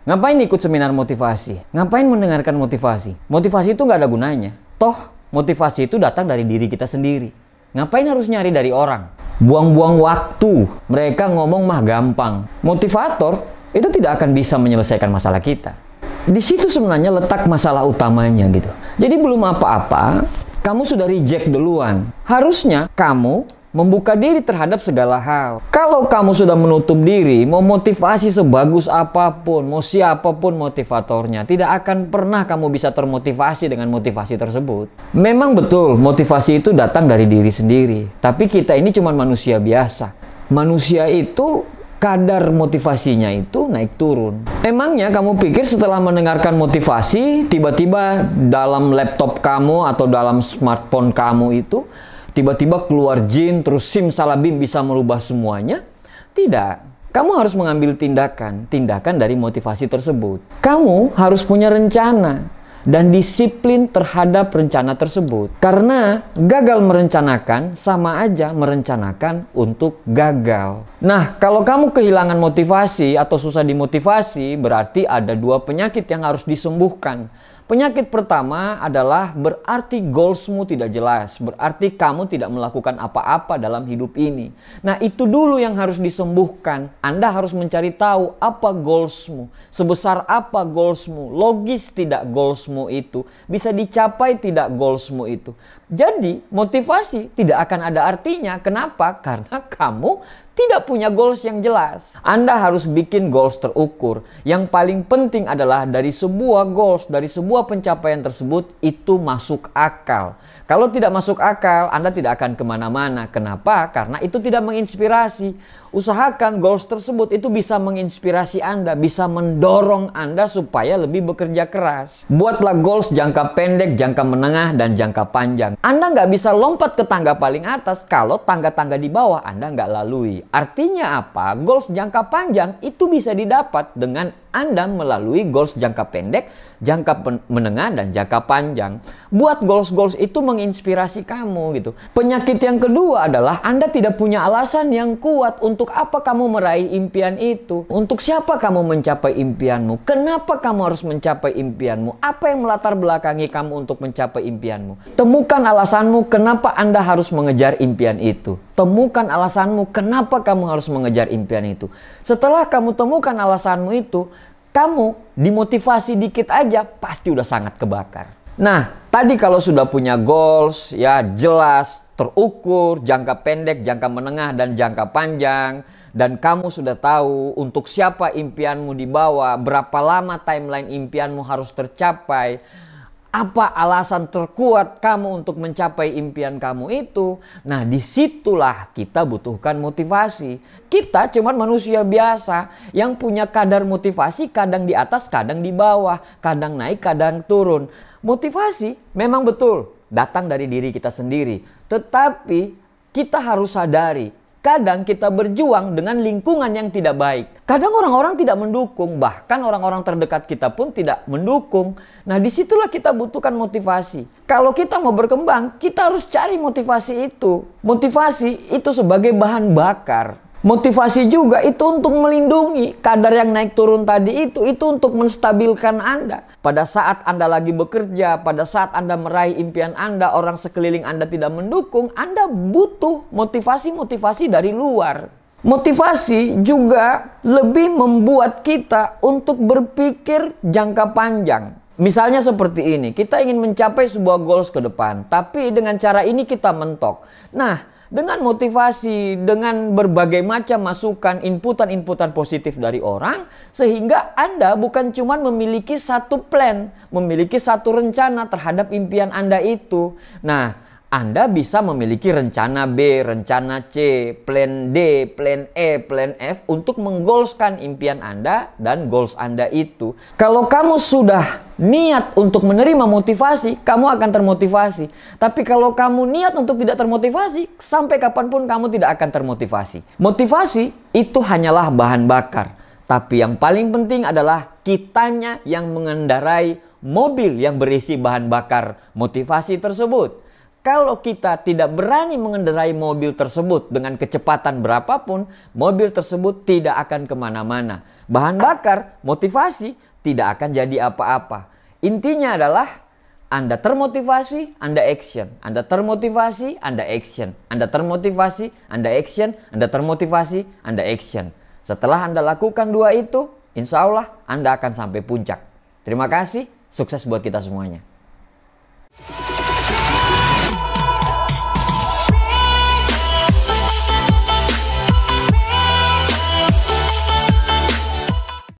Ngapain ikut seminar motivasi? Ngapain mendengarkan motivasi? Motivasi itu nggak ada gunanya. Toh, motivasi itu datang dari diri kita sendiri. Ngapain harus nyari dari orang? Buang-buang waktu. Mereka ngomong mah gampang. Motivator itu tidak akan bisa menyelesaikan masalah kita. Di situ sebenarnya letak masalah utamanya gitu. Jadi belum apa-apa, kamu sudah reject duluan. Harusnya kamu membuka diri terhadap segala hal. Kalau kamu sudah menutup diri, mau motivasi sebagus apapun, mau siapapun motivatornya, tidak akan pernah kamu bisa termotivasi dengan motivasi tersebut. Memang betul, motivasi itu datang dari diri sendiri. Tapi kita ini cuma manusia biasa. Manusia itu kadar motivasinya itu naik turun. Emangnya kamu pikir setelah mendengarkan motivasi, tiba-tiba dalam laptop kamu atau dalam smartphone kamu itu tiba-tiba keluar jin, terus simsalabim bisa merubah semuanya? Tidak. Kamu harus mengambil tindakan dari motivasi tersebut. Kamu harus punya rencana dan disiplin terhadap rencana tersebut. Karena gagal merencanakan sama aja merencanakan untuk gagal. Nah, kalau kamu kehilangan motivasi atau susah dimotivasi, berarti ada dua penyakit yang harus disembuhkan. Penyakit pertama adalah berarti goalsmu tidak jelas. Berarti kamu tidak melakukan apa-apa dalam hidup ini. Nah, itu dulu yang harus disembuhkan. Anda harus mencari tahu apa goalsmu. Sebesar apa goalsmu. Logis tidak goalsmu itu. Bisa dicapai tidak goalsmu itu. Jadi, motivasi tidak akan ada artinya. Kenapa? Karena kamu tidak punya goals yang jelas. Anda harus bikin goals terukur. Yang paling penting adalah dari sebuah goals, dari sebuah pencapaian tersebut itu masuk akal. Kalau tidak masuk akal, Anda tidak akan kemana-mana. Kenapa? Karena itu tidak menginspirasi. Usahakan goals tersebut itu bisa menginspirasi Anda, bisa mendorong Anda supaya lebih bekerja keras. Buatlah goals jangka pendek, jangka menengah, dan jangka panjang. Anda nggak bisa lompat ke tangga paling atas kalau tangga-tangga di bawah Anda nggak lalui. Artinya apa? Goals jangka panjang itu bisa didapat dengan Anda melalui goals jangka pendek, jangka menengah, dan jangka panjang. Buat goals-goals itu menginspirasi kamu gitu. Penyakit yang kedua adalah Anda tidak punya alasan yang kuat untuk apa kamu meraih impian itu. Untuk siapa kamu mencapai impianmu? Kenapa kamu harus mencapai impianmu? Apa yang melatar belakangi kamu untuk mencapai impianmu? Temukan alasanmu kenapa Anda harus mengejar impian itu. Temukan alasanmu kenapa kamu harus mengejar impian itu. Setelah kamu temukan alasanmu itu, kamu dimotivasi dikit aja pasti udah sangat kebakar. Nah, tadi kalau sudah punya goals, ya jelas, terukur, jangka pendek, jangka menengah, dan jangka panjang, dan kamu sudah tahu untuk siapa impianmu dibawa, berapa lama timeline impianmu harus tercapai, apa alasan terkuat kamu untuk mencapai impian kamu itu. Nah, disitulah kita butuhkan motivasi. Kita cuma manusia biasa yang punya kadar motivasi kadang di atas, kadang di bawah, kadang naik, kadang turun. Motivasi memang betul datang dari diri kita sendiri. Tetapi kita harus sadari, kadang kita berjuang dengan lingkungan yang tidak baik. Kadang orang-orang tidak mendukung, bahkan orang-orang terdekat kita pun tidak mendukung. Nah, disitulah kita butuhkan motivasi. Kalau kita mau berkembang, kita harus cari motivasi itu. Motivasi itu sebagai bahan bakar. Motivasi juga itu untuk melindungi kadar yang naik turun tadi itu untuk menstabilkan Anda. Pada saat Anda lagi bekerja, pada saat Anda meraih impian Anda, orang sekeliling Anda tidak mendukung, Anda butuh motivasi-motivasi dari luar. Motivasi juga lebih membuat kita untuk berpikir jangka panjang. Misalnya seperti ini, kita ingin mencapai sebuah goals ke depan, tapi dengan cara ini kita mentok. Nah, dengan motivasi, dengan berbagai macam masukan, inputan-inputan positif dari orang, sehingga Anda bukan cuma memiliki satu plan, memiliki satu rencana terhadap impian Anda itu. Nah, Anda bisa memiliki rencana B, rencana C, plan D, plan E, plan F untuk menggoalskan impian Anda dan goals Anda itu. Kalau kamu sudah niat untuk menerima motivasi, kamu akan termotivasi. Tapi kalau kamu niat untuk tidak termotivasi, sampai kapanpun kamu tidak akan termotivasi. Motivasi itu hanyalah bahan bakar. Tapi yang paling penting adalah kitanya yang mengendarai mobil yang berisi bahan bakar motivasi tersebut. Kalau kita tidak berani mengendarai mobil tersebut dengan kecepatan berapapun, mobil tersebut tidak akan kemana-mana. Bahan bakar, motivasi, tidak akan jadi apa-apa. Intinya adalah Anda termotivasi, Anda action. Anda termotivasi, Anda action. Anda termotivasi, Anda action. Anda termotivasi, Anda action. Setelah Anda lakukan dua itu, insya Allah Anda akan sampai puncak. Terima kasih, sukses buat kita semuanya.